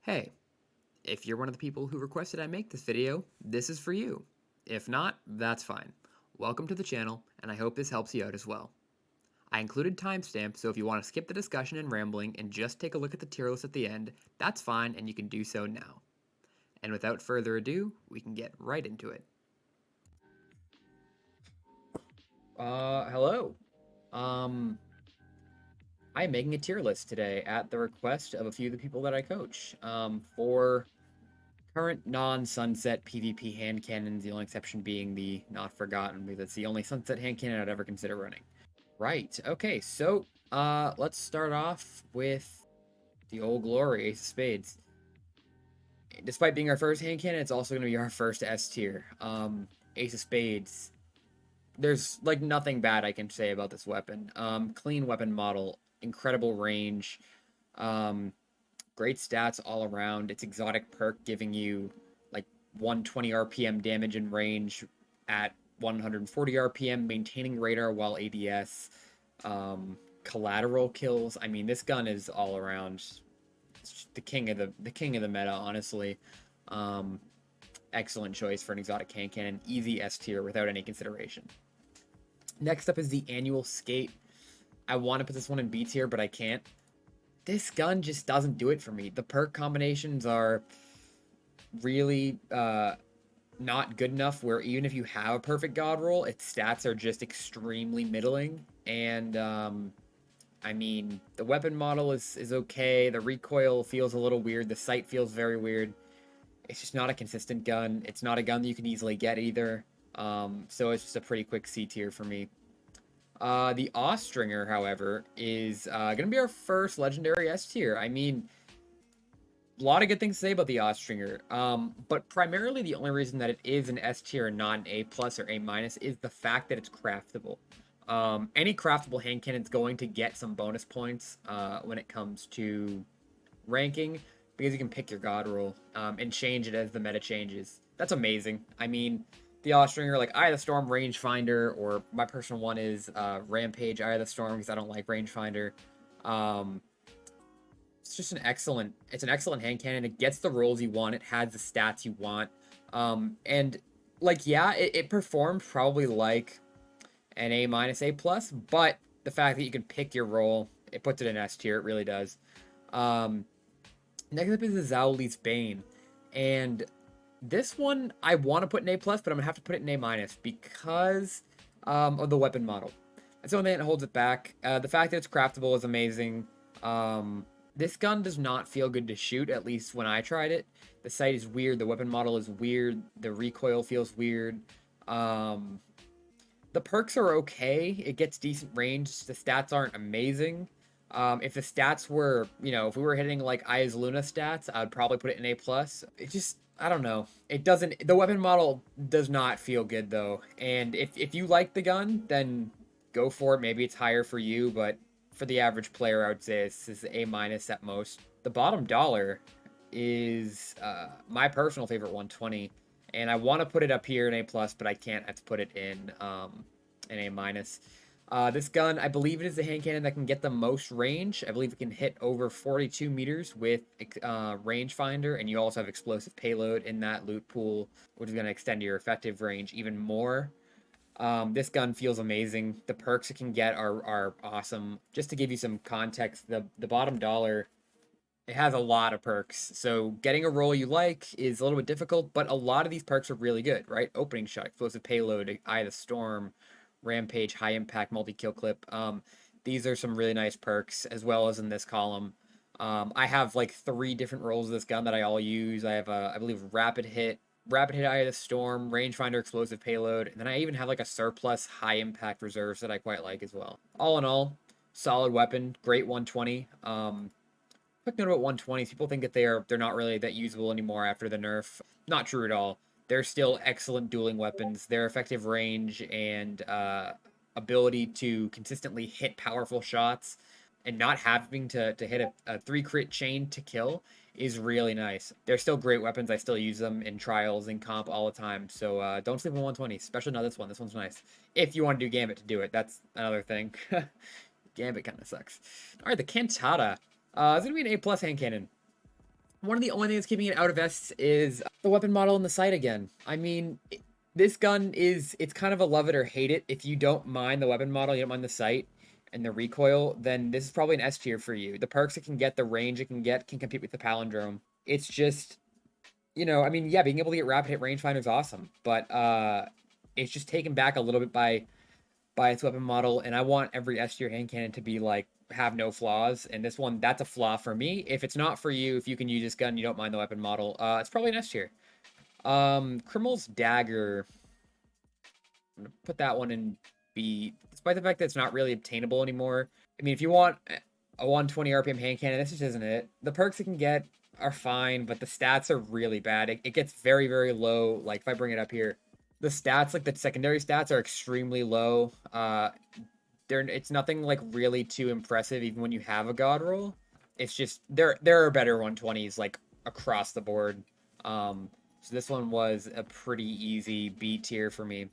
Hey, if you're one of the people who requested I make this video, this is for you. If not, that's fine. Welcome to the channel, and I hope this helps you out as well. I included timestamps, so if you want to skip the discussion and rambling and just take a look at the tier list at the end, that's fine and you can do so now. And without further ado, we can get right into it. Hello. I'm making a tier list today at the request of a few of the people that I coach. For current non-sunset PvP hand cannons, the only exception being the Not Forgotten, because it's the only sunset hand cannon I'd ever consider running. Right, okay, so let's start off with the old glory, Ace of Spades. Despite being our first hand cannon, it's also going to be our first S tier. Ace of Spades. There's like nothing bad I can say about this weapon. Clean weapon model, incredible range, great stats all around. Its exotic perk giving you like 120 RPM damage in range at 140 RPM, maintaining radar while ADS, collateral kills. I mean, this gun is all around the king of the meta, honestly. Excellent choice for an exotic hand cannon, easy S tier without any consideration. Next up is the annual skate. I want to put this one in B tier, but I can't. This gun just doesn't do it for me. The perk combinations are really not good enough where even if you have a perfect god roll, its stats are just extremely middling. And I mean, the weapon model is okay. The recoil feels a little weird. The sight feels very weird. It's just not a consistent gun. It's not a gun that you can easily get either. So it's just a pretty quick C tier for me. The Austringer, however, is going to be our first legendary S tier. I mean, a lot of good things to say about the Austringer, but primarily the only reason that it is an S tier and not an A plus or A minus is the fact that it's craftable. Any craftable hand cannon is going to get some bonus points when it comes to ranking because you can pick your god roll and change it as the meta changes. That's amazing. I mean, the Austringer, like Eye of the Storm Rangefinder, or my personal one is Rampage Eye of the Storm because I don't like Rangefinder. It's just it's an excellent hand cannon. It gets the rolls you want. It has the stats you want. And like, yeah, it performed probably like an A minus, A plus, but the fact that you can pick your roll, it puts it in S tier. It really does. Next up is the Zaouli's Bane, and this one I want to put in A plus, but I'm gonna have to put it in A minus because of the weapon model. That's the only thing that holds it back. The fact that it's craftable is amazing. This gun does not feel good to shoot, at least when I tried it. The sight is weird. The weapon model is weird. The recoil feels weird. The perks are okay. It gets decent range. The stats aren't amazing. If the stats were, if we were hitting like Eyasluna stats, I'd probably put it in A plus. It just, I don't know. It doesn't. The weapon model does not feel good though. And if you like the gun, then go for it. Maybe it's higher for you, but for the average player, I would say this is A minus at most. The bottom dollar is my personal favorite 120, and I want to put it up here in A plus, but I can't. I have to put it in A minus. This gun, I believe it is the hand cannon that can get the most range. I believe it can hit over 42 meters with rangefinder, and you also have explosive payload in that loot pool, which is going to extend your effective range even more. This gun feels amazing. The perks it can get are awesome. Just to give you some context, the bottom dollar, it has a lot of perks. So getting a roll you like is a little bit difficult, but a lot of these perks are really good, right? Opening shot, explosive payload, Eye of the Storm, Rampage, high impact, multi-kill clip. These are some really nice perks, as well as in this column. I have like 3 different rolls of this gun that I all use. I have, I believe, rapid hit, Eye of the Storm, rangefinder, explosive payload, and then I even have like a surplus high impact reserves that I quite like as well. All in all, solid weapon, great 120. Quick note about 120s, people think that they're not really that usable anymore after the nerf. Not true at all. They're still excellent dueling weapons. Their effective range and ability to consistently hit powerful shots and not having to hit a 3 crit chain to kill is really nice. They're still great weapons. I still use them in trials and comp all the time. So don't sleep on 120, especially not this one. This one's nice. If you want to do Gambit to do it, that's another thing. Gambit kind of sucks. All right, the Cantata. It's going to be an A plus hand cannon. One of the only things keeping it out of S is the weapon model in the sight again. I mean, this gun is, it's kind of a love it or hate it. If you don't mind the weapon model, you don't mind the sight and the recoil, then this is probably an S tier for you. The perks it can get, the range it can get, can compete with the Palindrome. It's just, you know, I mean, yeah, being able to get rapid hit rangefinder is awesome, but it's just taken back a little bit by its weapon model, and I want every S tier hand cannon to be like have no flaws. And this one, that's a flaw for me. If it's not for you, if you can use this gun, you don't mind the weapon model, it's probably an S tier. Crimil's Dagger, I'm gonna put that one in B, despite the fact that it's not really obtainable anymore. I mean, if you want a 120 RPM hand cannon, this just isn't it. The perks it can get are fine, but the stats are really bad. It gets very, very low. Like, if I bring it up here, the stats, like the secondary stats, are extremely low. It's nothing like really too impressive, even when you have a god roll. It's just there are better 120s like across the board. So this one was a pretty easy B tier for me.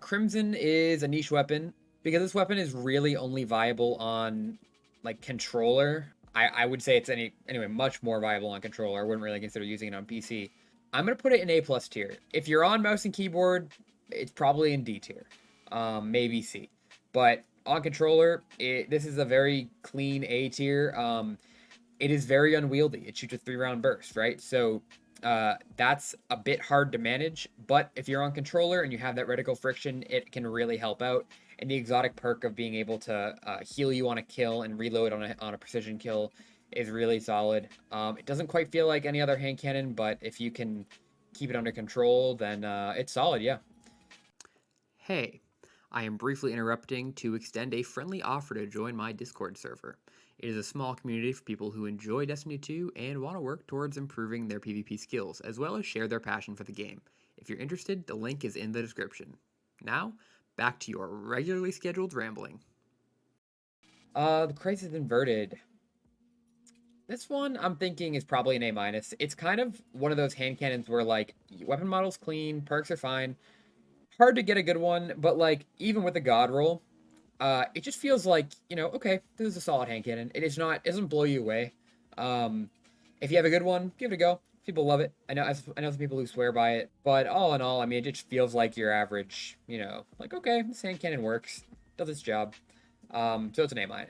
Crimson is a niche weapon because this weapon is really only viable on like controller. I would say it's anyway much more viable on controller. I wouldn't really consider using it on PC. I'm gonna put it in A plus tier. If you're on mouse and keyboard, it's probably in D tier, maybe C. But on controller, this is a very clean A tier. It is very unwieldy. It shoots a 3-round burst, right? So that's a bit hard to manage. But if you're on controller and you have that reticle friction, it can really help out. And the exotic perk of being able to heal you on a kill and reload on a precision kill is really solid. It doesn't quite feel like any other hand cannon, but if you can keep it under control, then it's solid, yeah. Hey, I am briefly interrupting to extend a friendly offer to join my Discord server. It is a small community for people who enjoy Destiny 2 and want to work towards improving their PvP skills, as well as share their passion for the game. If you're interested, the link is in the description. Now, back to your regularly scheduled rambling. The Crisis Inverted. This one I'm thinking is probably an A-. It's kind of one of those hand cannons where like weapon model's clean, perks are fine. Hard to get a good one, but like even with the god roll, it just feels like, you know, okay, this is a solid hand cannon. It is not, it doesn't blow you away. If you have a good one, give it a go. People love it. I know some people who swear by it, but all in all, I mean, it just feels like your average, you know, like, okay, this hand cannon works, does its job. So it's an A-.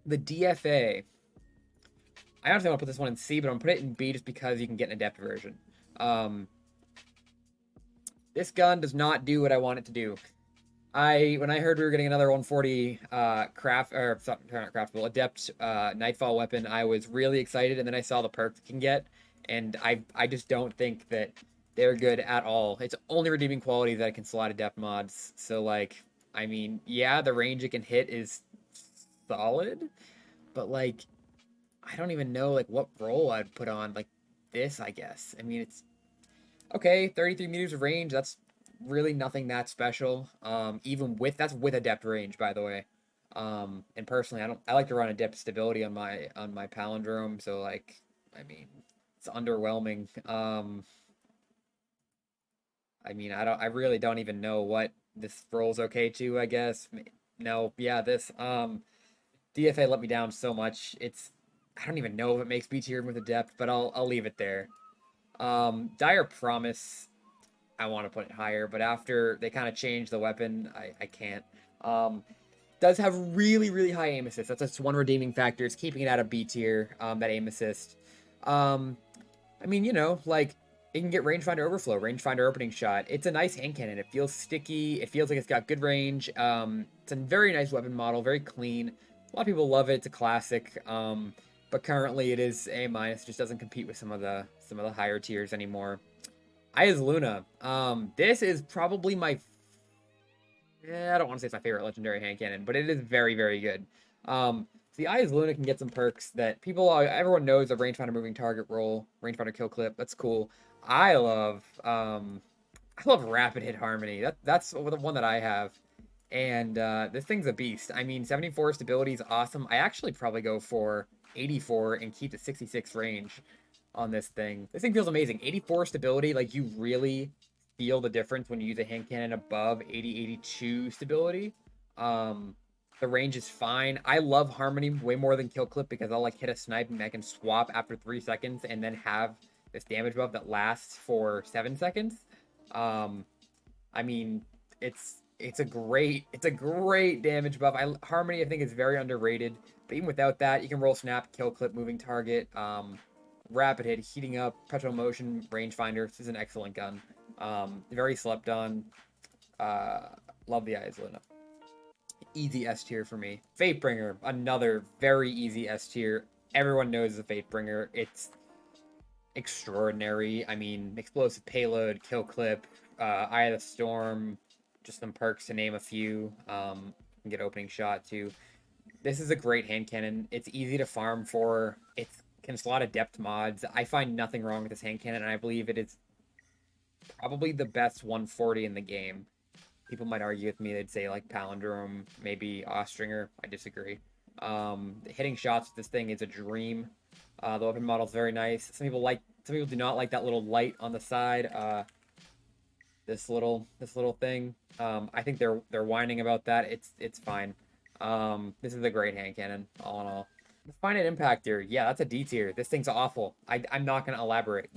The D.F.A. I honestly want to put this one in C, but I'm gonna put it in B just because you can get an adept version. This gun does not do what I want it to do. When I heard we were getting another 140 not craftable adept nightfall weapon, I was really excited, and then I saw the perks it can get, and I just don't think that they're good at all. It's only redeeming quality that it can slot adept mods. So like, I mean, yeah, the range it can hit is solid, but like, I don't even know like what role I'd put on like this. I guess. I mean, it's okay. 33 meters of range. That's really nothing that special. Even with that's with adept range, by the way. And personally, I like to run adept stability on my palindrome. So like, I mean, it's underwhelming. I mean, I really don't even know what this rolls okay to. I guess no, yeah, this D.F.A let me down so much. I don't even know if it makes B tier with adept, but I'll leave it there. Dire Promise, I want to put it higher, but after they kind of changed the weapon, I can't. Does have really, really high aim assist. That's just one redeeming factor. It's keeping it out of B tier, that aim assist. I mean, you know, like, it can get rangefinder overflow, rangefinder opening shot. It's a nice hand cannon. It feels sticky. It feels like it's got good range. It's a very nice weapon model, very clean. A lot of people love it. It's a classic. But currently it is A-. It just doesn't compete with some of the higher tiers anymore. Eyasluna. This is probably my... I don't want to say it's my favorite legendary hand cannon, but it is very, very good. The Eyasluna can get some perks that everyone knows a rangefinder moving target roll, rangefinder kill clip. That's cool. I love rapid hit harmony. That's the one that I have. And this thing's a beast. I mean, 74 stability is awesome. I actually probably go for 84 and keep the 66 range on this thing. This thing feels amazing. 84 stability, like you really feel the difference when you use a hand cannon above 80, 82 stability. The range is fine. I love Harmony way more than Kill Clip because I'll like hit a snipe and I can swap after 3 seconds and then have this damage buff that lasts for 7 seconds. I mean, it's a great damage buff. Harmony I think is very underrated, but even without that, you can roll snap, kill clip, moving target, rapid hit, heating up, perpetual motion, rangefinder. This is an excellent gun. Very slept on. Love the Eyasluna. Easy S tier for me. Fatebringer, another very easy S tier. Everyone knows the Fatebringer. It's extraordinary. I mean, explosive payload, kill clip, Eye of the Storm, just some perks to name a few. Get opening shot too. This is a great hand cannon. It's easy to farm for. It can slot adept mods. I find nothing wrong with this hand cannon, and I believe it is probably the best 140 in the game. People might argue with me. They'd say like Palindrome, maybe Austringer. I disagree. Hitting shots with this thing is a dream. The weapon model is very nice. Some people do not like that little light on the side. This little thing. I think they're whining about that. It's fine. This is a great hand cannon, all in all. The Finite Impactor, yeah, that's a D tier. This thing's awful. I'm not gonna elaborate.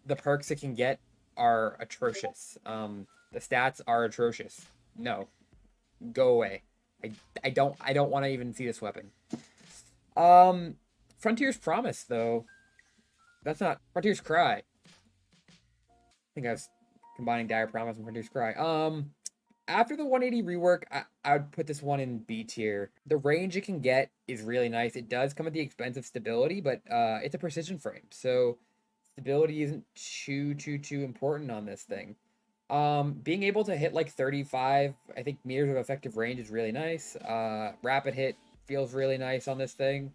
The perks it can get are atrocious. The stats are atrocious. No, go away. I don't want to even see this weapon. Frontier's Promise though. That's not Frontier's Cry. I think I was combining Dire Promise and Frontier's Cry. After the 180 rework, I would put this one in B tier. The range it can get is really nice. It does come at the expense of stability, but it's a precision frame, so stability isn't too important on this thing. Being able to hit like 35, I think, meters of effective range is really nice. Rapid hit feels really nice on this thing.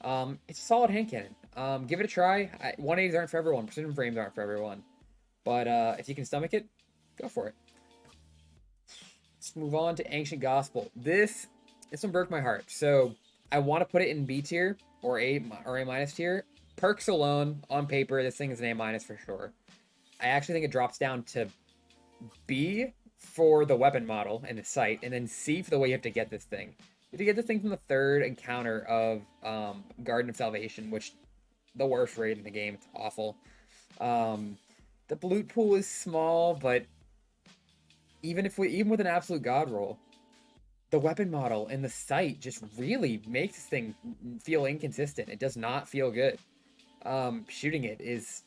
It's a solid hand cannon. Give it a try. 180s aren't for everyone. Precision frames aren't for everyone. But if you can stomach it, go for it. Let's move on to Ancient Gospel. This one broke my heart. So I want to put it in B tier or A minus tier. Perks alone, on paper, this thing is an A minus for sure. I actually think it drops down to B for the weapon model and the sight, and then C for the way you have to get this thing. You have to get this thing from the third encounter of Garden of Salvation, which the worst raid in the game. It's awful. The loot pool is small, but even with an absolute god roll, the weapon model and the sight just really makes this thing feel inconsistent. It does not feel good. Shooting it is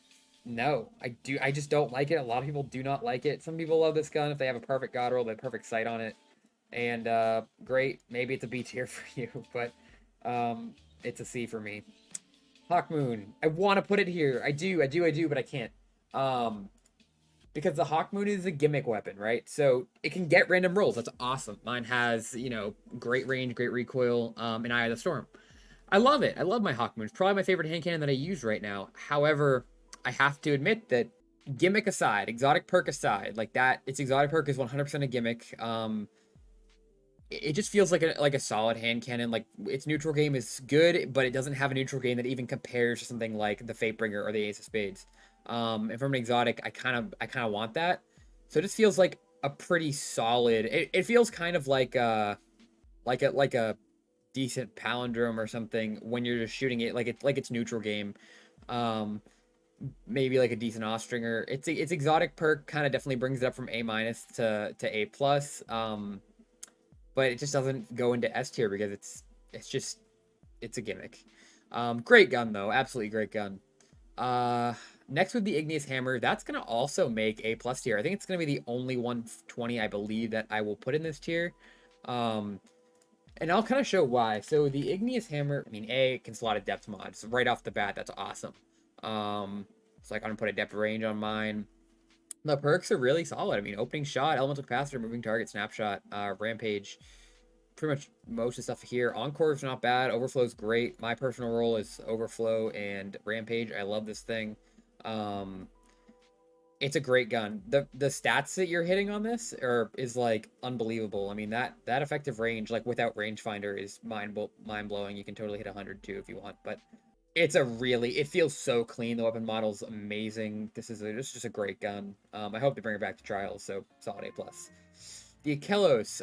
no. I just don't like it. A lot of people do not like it. Some people love this gun if they have a perfect god roll, they have perfect sight on it. And great, maybe it's a B tier for you, but it's a C for me. Hawkmoon. I want to put it here. I do, but I can't. Because the Hawkmoon is a gimmick weapon, right? So it can get random rolls. That's awesome. Mine has, great range, great recoil, and Eye of the Storm. I love it. I love my Hawkmoon. It's probably my favorite hand cannon that I use right now. However, I have to admit that gimmick aside, exotic perk aside, like that, its exotic perk is 100% a gimmick. It just feels like a solid hand cannon. Like its neutral game is good, but it doesn't have a neutral game that even compares to something like the Fatebringer or the Ace of Spades. And from an exotic, I kind of want that. So it just feels like a pretty solid. It feels kind of like a decent palindrome or something when you're just shooting it like it's neutral game. Maybe like a decent Austringer. Its exotic perk kind of definitely brings it up from A minus to A plus. But it just doesn't go into S tier because it's a gimmick. Great gun though, absolutely great gun. Next would be Igneous Hammer. That's gonna also make A plus tier. I think it's gonna be the only 120 I believe that I will put in this tier. And I'll kind of show why. So the Igneous Hammer, I mean, A, can slot a depth mod. So right off the bat, that's awesome. So like I'm gonna put a depth range on mine. The perks are really solid. I mean, opening shot, elemental capacitor, moving target, snapshot, rampage. Pretty much most of the stuff here. Encore is not bad. Overflow is great. My personal role is Overflow and Rampage. I love this thing. It's a great gun. The stats that you're hitting on this is like unbelievable. I mean that effective range, like without rangefinder, is mind blowing. You can totally hit 100 too if you want, but it feels so clean. The weapon model's amazing. This is just a great gun. I hope they bring it back to trials. So solid A plus. The Akelos.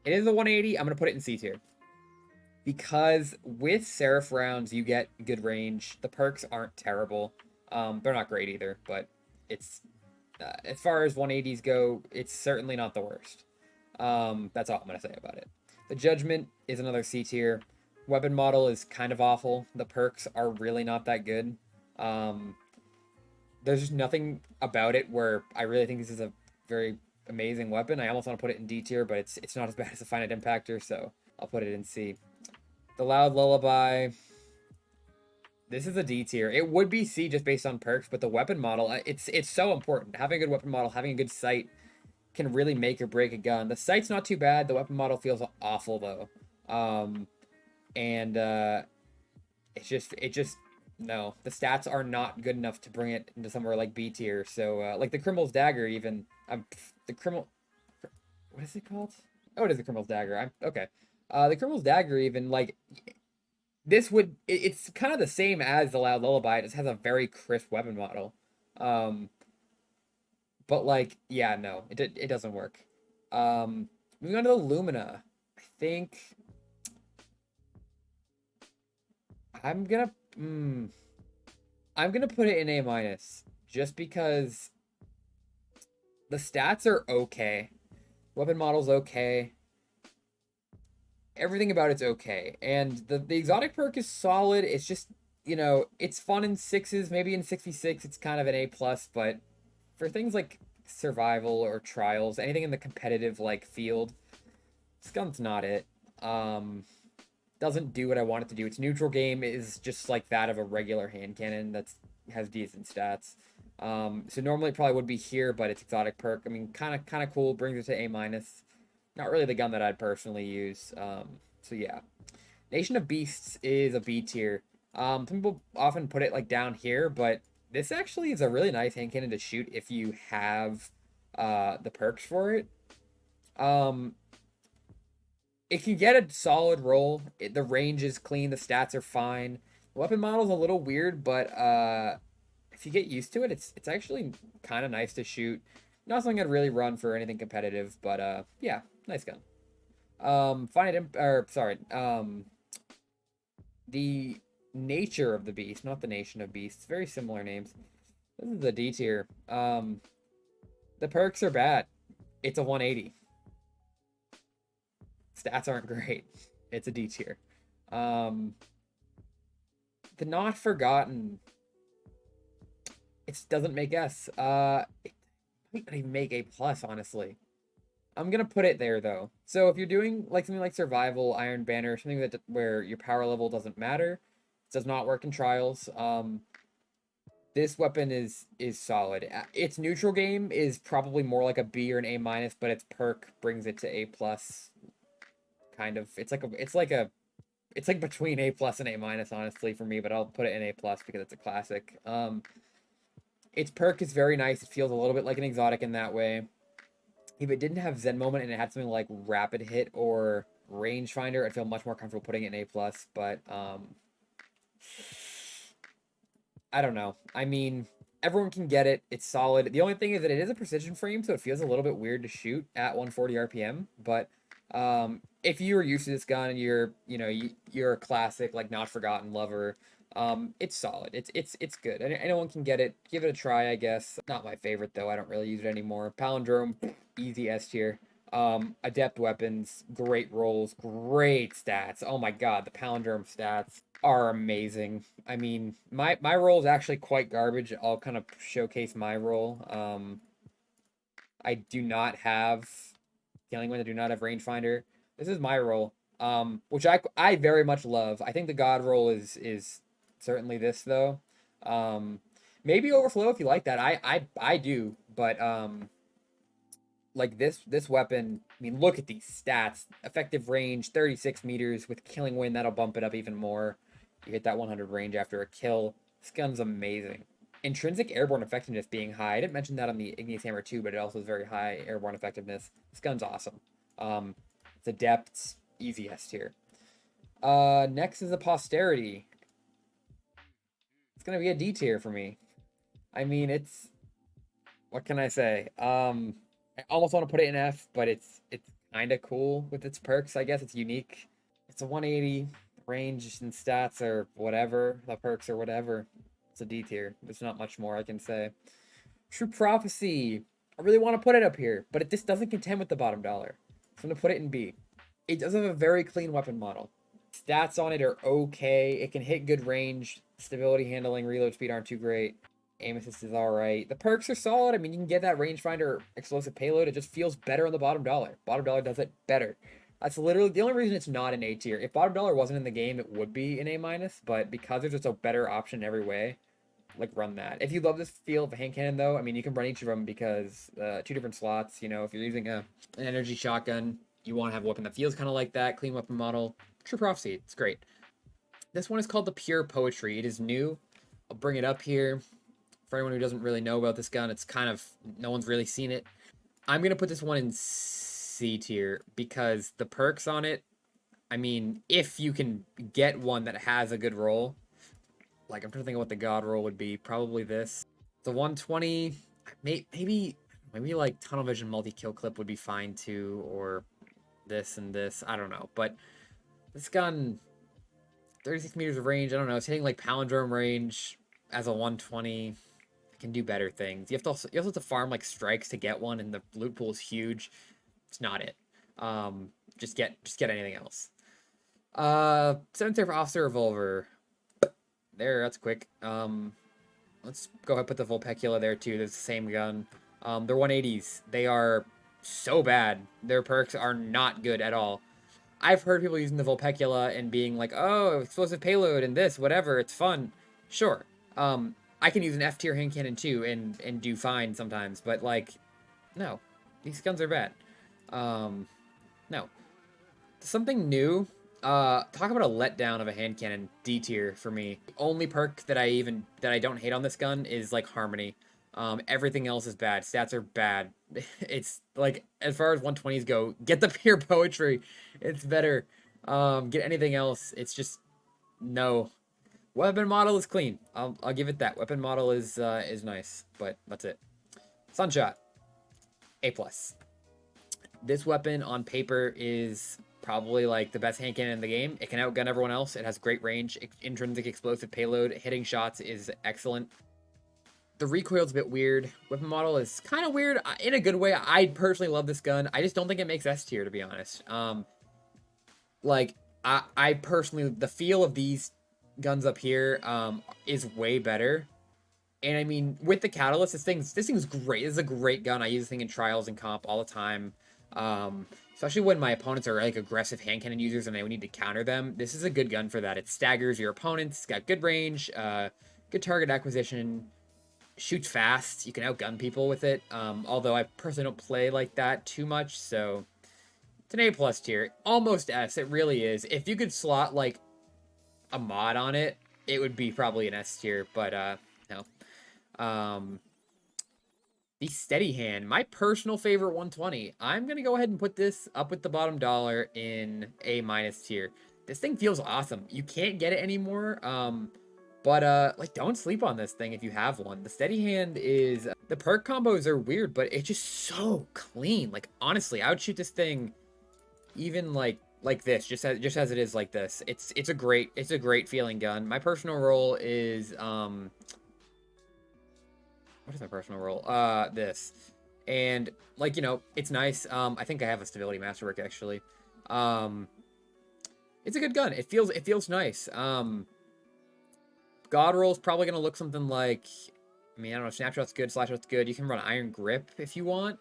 It is a 180. I'm going to put it in C tier. Because with Seraph rounds, you get good range. The perks aren't terrible. They're not great either, but it's as far as 180s go, it's certainly not the worst. That's all I'm gonna say about it. The Judgement is another C tier. Weapon model is kind of awful. The perks are really not that good. Um, there's just nothing about it where I really think this is a very amazing weapon. I almost want to put it in D tier, but it's not as bad as the Finite Impactor, so I'll put it in C. The Loud Lullaby. This is a D tier. It would be C just based on perks, but the weapon model, it's so important. Having a good weapon model, having a good sight can really make or break a gun. The sight's not too bad. The weapon model feels awful though. And it just no. The stats are not good enough to bring it into somewhere like B tier. So like the Crimil's Dagger even. The Crimil, what is it called? Oh, it is the Crimil's Dagger. Okay. The Crimil's Dagger even like this would it's kind of the same as the Loud Lullaby. It just has a very crisp weapon model. But like, yeah, no, it doesn't work. Moving on to the Lumina. I think I'm gonna I'm gonna put it in A minus just because the stats are okay. Weapon model's okay. Everything about it's okay. And the exotic perk is solid. It's just, you know, it's fun in sixes, maybe in 66 it's kind of an A plus, but for things like survival or trials, anything in the competitive like field, Scum's not it. Doesn't do what I want it to do. Its neutral game is just like that of a regular hand cannon that's has decent stats. So normally it probably would be here, but it's exotic perk. I mean, kind of cool. Brings it to A minus. Not really the gun that I'd personally use. So yeah, Nation of Beasts is a B tier. Some people often put it like down here, but this actually is a really nice hand cannon to shoot if you have the perks for it. It can get a solid roll. The range is clean. The stats are fine. The weapon model is a little weird, but if you get used to it, it's actually kind of nice to shoot. Not something I'd really run for anything competitive, but yeah, nice gun. The nature of the beast, not the nation of beasts. Very similar names. This is the D tier. The perks are bad. It's a 180. Stats aren't great. It's a D tier. The Not Forgotten. It doesn't make S. It might not even make A plus, honestly. I'm gonna put it there though. So if you're doing like something like survival, Iron Banner, something that where your power level doesn't matter, it does not work in trials. This weapon is solid. Its neutral game is probably more like a B or an A minus, but its perk brings it to A plus. Kind of, it's like between A plus and A minus, honestly, for me. But I'll put it in A plus because it's a classic. Its perk is very nice. It feels a little bit like an exotic in that way. If it didn't have Zen Moment and it had something like Rapid Hit or Rangefinder, I'd feel much more comfortable putting it in A plus. But I don't know. I mean, everyone can get it. It's solid. The only thing is that it is a precision frame, so it feels a little bit weird to shoot at 140 RPM. But if you are used to this gun and you're a classic like Not Forgotten lover, it's solid. It's good. Anyone can get it. Give it a try, I guess. Not my favorite though. I don't really use it anymore. Palindrome, easy S tier. Adept weapons, great rolls, great stats. Oh my god, the Palindrome stats are amazing. I mean, my roll is actually quite garbage. I'll kind of showcase my roll. I do not have Killing Wind. I do not have Rangefinder. This is my roll, which I very much love. I think the God roll is certainly this though. Maybe Overflow if you like that. I do, but like this weapon. I mean, look at these stats. Effective range 36 meters with Killing Wind. That'll bump it up even more. You hit that 100 range after a kill. This gun's amazing. Intrinsic airborne effectiveness being high. I didn't mention that on the Igneous Hammer too, but it also is very high airborne effectiveness. This gun's awesome. It's adept, easy S tier. Next is a Posterity. It's gonna be a D tier for me. I mean, what can I say? I almost want to put it in F, but it's kind of cool with its perks, I guess. It's unique. It's a 180 range and stats or whatever. The perks or whatever. It's a D tier. There's not much more I can say. True Prophecy. I really want to put it up here, but it just doesn't contend with the bottom dollar. So I'm going to put it in B. It does have a very clean weapon model. Stats on it are okay. It can hit good range. Stability, handling, reload speed aren't too great. Aim assist is alright. The perks are solid. I mean, you can get that rangefinder explosive payload. It just feels better on the bottom dollar. Bottom dollar does it better. That's literally the only reason it's not an A tier. If bottom dollar wasn't in the game, it would be an A minus. But because there's just a better option every way, like run that. If you love this feel of a hand cannon, though, I mean, you can run each of them because 2 different slots. You know, if you're using an energy shotgun, you want to have a weapon that feels kind of like that. Clean weapon model. True Prophecy. It's great. This one is called the Pure Poetry. It is new. I'll bring it up here. For anyone who doesn't really know about this gun, it's kind of, no one's really seen it. I'm going to put this one in C tier because the perks on it, I mean, if you can get one that has a good roll, like I'm trying to think of what the god roll would be, probably this. The 120, maybe like tunnel vision multi-kill clip would be fine too, or this and this, I don't know. But this gun, 36 meters of range, I don't know, it's hitting like palindrome range as a 120. Can do better things. You also have to farm like strikes to get one, and the loot pool is huge. It's not it. Just get anything else. 7th tier for Officer Revolver. There, that's quick. Let's go ahead and put the Vulpecula there too. There's the same gun. They're 180s. They are so bad. Their perks are not good at all. I've heard people using the Vulpecula and being like, oh, explosive payload and this, whatever, it's fun. Sure. I can use an F tier hand cannon too and do fine sometimes, but like, no, these guns are bad. No. Something new. Talk about a letdown of a hand cannon. D tier for me. The only perk that I don't hate on this gun is like Harmony. Everything else is bad. Stats are bad. It's like, as far as 120s go, get the Pure Poetry. It's better. Get anything else. It's just no. Weapon model is clean. I'll give it that. Weapon model is nice, but that's it. Sunshot, A+. This weapon on paper is probably like the best hand cannon in the game. It can outgun everyone else. It has great range, intrinsic explosive payload. Hitting shots is excellent. The recoil's a bit weird. Weapon model is kind of weird in a good way. I personally love this gun. I just don't think it makes S tier, to be honest. Like I personally, the feel of these guns up here is way better. And I mean, with the catalyst, this thing's great. This is a great gun. I use this thing in trials and comp all the time. Especially when my opponents are like aggressive hand cannon users and I need to counter them. This is a good gun for that. It staggers your opponents. It's got good range, good target acquisition, shoots fast. You can outgun people with it. Although I personally don't play like that too much, so it's an A+ tier. Almost S. It really is. If you could slot like a mod on it, it would be probably an S tier, but no. The Steady Hand, my personal favorite 120. I'm gonna go ahead and put this up with the bottom dollar in A- tier. This thing feels awesome. You can't get it anymore. But like, don't sleep on this thing if you have one. The Steady Hand is, the perk combos are weird, but it's just so clean. Like, honestly, I would shoot this thing even like this, just as it is like this. It's a great feeling gun. My personal roll is what is my personal roll? This. And like, you know, it's nice. I think I have a stability masterwork actually. It's a good gun. It feels nice. God roll is probably gonna look something like, I mean, I don't know, snapshot's good, slashshot's good. You can run iron grip if you want.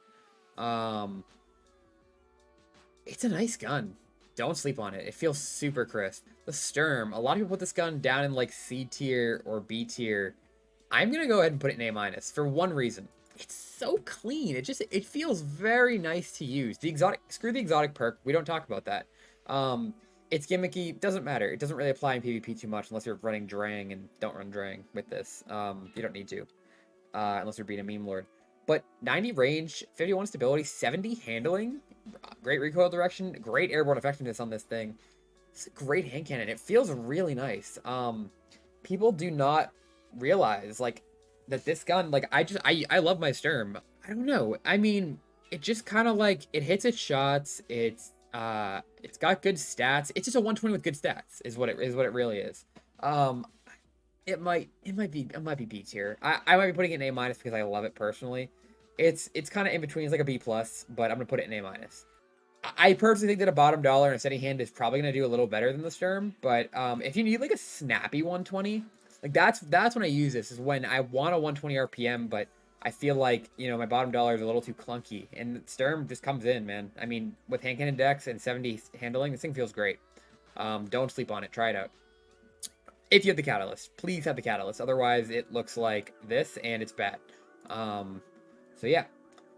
It's a nice gun. Don't sleep on it. It feels super crisp. The Sturm. A lot of people put this gun down in like C tier or B tier. I'm gonna go ahead and put it in A- for one reason. It's so clean. It feels very nice to use. The exotic, screw the exotic perk. We don't talk about that. It's gimmicky. Doesn't matter. It doesn't really apply in PvP too much unless you're running Drang, and don't run Drang with this. You don't need to, unless you're being a meme lord. But 90 range, 51 stability, 70 handling, great recoil direction, great airborne effectiveness on this thing. It's a great hand cannon. It feels really nice. People do not realize like that this gun, like I love my Sturm. I don't know. I mean, it just kind of like it hits its shots. It's got good stats. It's just a 120 with good stats is what it really is. Um, it might be B tier. I might be putting it in A minus because I love it personally. It's kind of in between. It's like a B plus, but I'm gonna put it in A minus. I personally think that a bottom dollar and a steady hand is probably gonna do a little better than the Sturm. But if you need like a snappy 120, like that's when I use this. Is when I want a 120 RPM, but I feel like my bottom dollar is a little too clunky, and Sturm just comes in, man. I mean, with hand cannon decks and 70 handling, this thing feels great. Don't sleep on it. Try it out. If you have the catalyst, please have the catalyst. Otherwise, it looks like this, and it's bad. So yeah.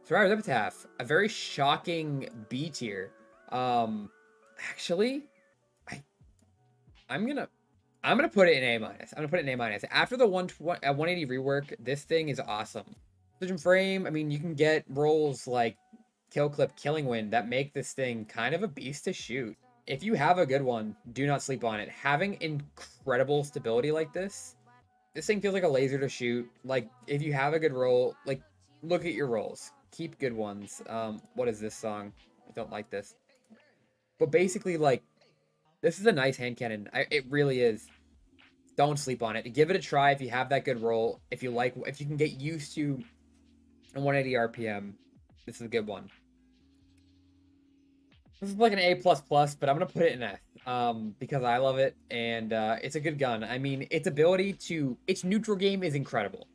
Survivor's Epitaph, a very shocking B tier. Actually, I I'm gonna put it in A minus. I'm gonna put it in A minus. After the 180 rework, this thing is awesome. Precision frame. I mean, you can get rolls like Kill Clip, Killing Wind that make this thing kind of a beast to shoot. If you have a good one, do not sleep on it. Having incredible stability like this thing feels like a laser to shoot. Like if you have a good roll, like look at your rolls. Keep good ones. What is this song? I don't like this. But basically, like, this is a nice hand cannon. It really is. Don't sleep on it. Give it a try if you have that good roll. If you can get used to a 180 RPM, this is a good one. This is like an A++, but I'm gonna put it in F. Because I love it, and it's a good gun. I mean, its neutral game is incredible.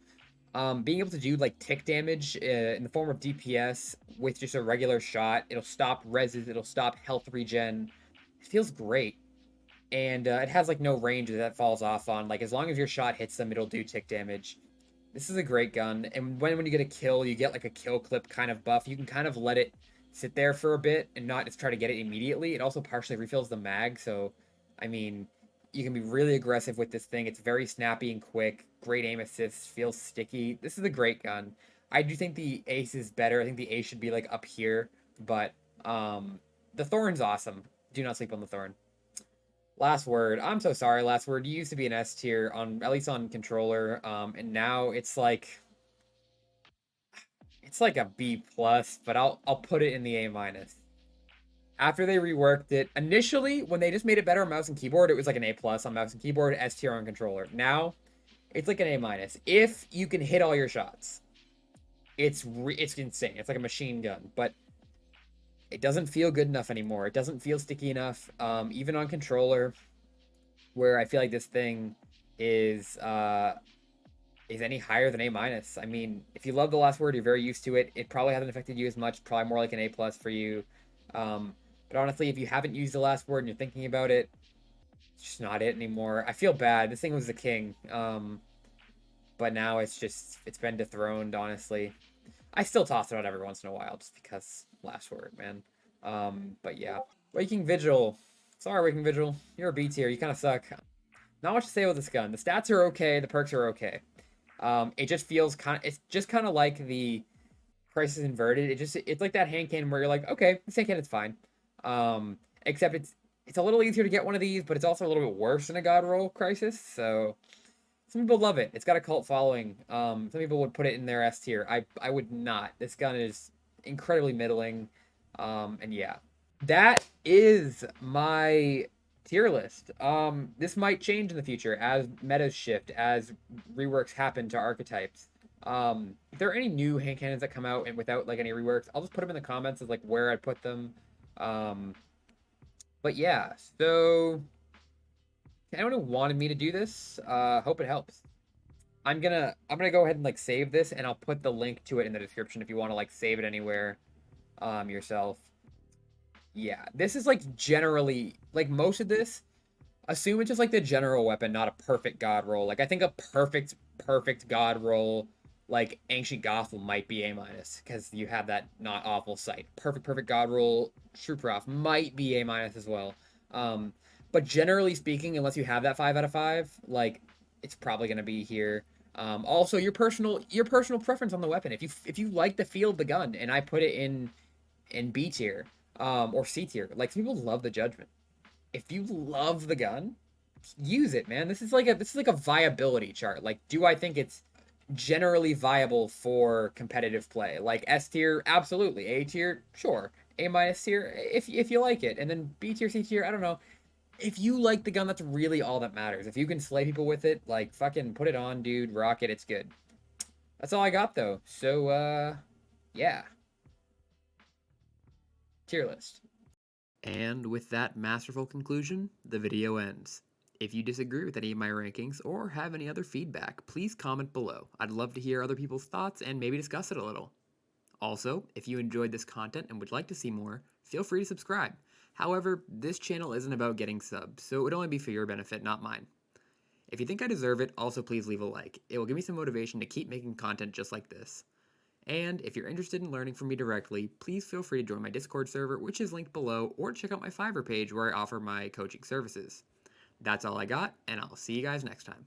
Being able to do like tick damage in the form of DPS with just a regular shot, it'll stop reses, it'll stop health regen. It feels great, and it has like no range that falls off on. Like as long as your shot hits them, it'll do tick damage. This is a great gun, and when you get a kill, you get like a kill clip kind of buff. You can kind of let it sit there for a bit and not just try to get it immediately. It also partially refills the mag, so I mean, you can be really aggressive with this thing. It's very snappy and quick. Great aim assist. Feels sticky. This is a great gun. I do think the ace is better. I think the ace should be like up here, but the Thorn's awesome. Do not sleep on the Thorn. Last word. I'm so sorry. Last word. You used to be an S tier on at least on controller, and now it's like a B plus, but I'll put it in the A minus. After they reworked it, initially when they just made it better on mouse and keyboard, it was like an A plus on mouse and keyboard, S tier on controller. Now it's like an A minus if you can hit all your shots. It's insane. It's like a machine gun, but it doesn't feel good enough anymore. It doesn't feel sticky enough, even on controller, where I feel like this thing is any higher than A minus. I mean, if you love the last word, you're very used to it. It probably hasn't affected you as much. Probably more like an A plus for you. But honestly, if you haven't used the last word and you're thinking about it, it's just not it anymore. I feel bad. This thing was the king. But now it's been dethroned, honestly. I still toss it out every once in a while just because last word, man. But yeah. Waking Vigil. Sorry, Waking Vigil. You're a B tier. You kind of suck. Not much to say with this gun. The stats are okay. The perks are okay. It just feels it's just kind of like the Crisis Inverted. It's like that hand cannon where you're like, okay, this hand cannon's fine. Except it's a little easier to get one of these, but it's also a little bit worse than a God Roll Crisis. So some people love it. It's got a cult following. Some people would put it in their S tier. I would not. This gun is incredibly middling. And yeah, that is my tier list. This might change in the future as metas shift, as reworks happen to archetypes. If there are any new hand cannons that come out and without like any reworks, I'll just put them in the comments as like where I'd put them. But yeah, so anyone who wanted me to do this, hope it helps. I'm gonna go ahead and like save this, and I'll put the link to it in the description if you want to like save it anywhere yourself. Yeah, this is like generally like most of this. Assume it's just like the general weapon, not a perfect god roll. Like I think a perfect god roll, like Ancient Gothel might be A minus because you have that not awful sight. Perfect god roll, True Prof might be A minus as well. But generally speaking, unless you have that 5 out of 5, like it's probably gonna be here. Also your personal preference on the weapon. If you like the feel of the gun, and I put it in B tier, or C tier. Like some people love the Judgement. If you love the gun, use it, man. This is like a viability chart. Like, do I think it's generally viable for competitive play. Like S tier, absolutely. A tier, sure. A minus tier, if you like it. And then B tier, C tier, I don't know. If you like the gun, that's really all that matters. If you can slay people with it, like fucking put it on, dude, rock it, it's good. That's all I got though. So yeah. Tier list. And with that masterful conclusion, the video ends. If you disagree with any of my rankings or have any other feedback, please comment below. I'd love to hear other people's thoughts and maybe discuss it a little. Also, if you enjoyed this content and would like to see more, feel free to subscribe. However, this channel isn't about getting subs, so it would only be for your benefit, not mine. If you think I deserve it, also please leave a like. It will give me some motivation to keep making content just like this. And if you're interested in learning from me directly, please feel free to join my Discord server, which is linked below, or check out my Fiverr page where I offer my coaching services. That's all I got, and I'll see you guys next time.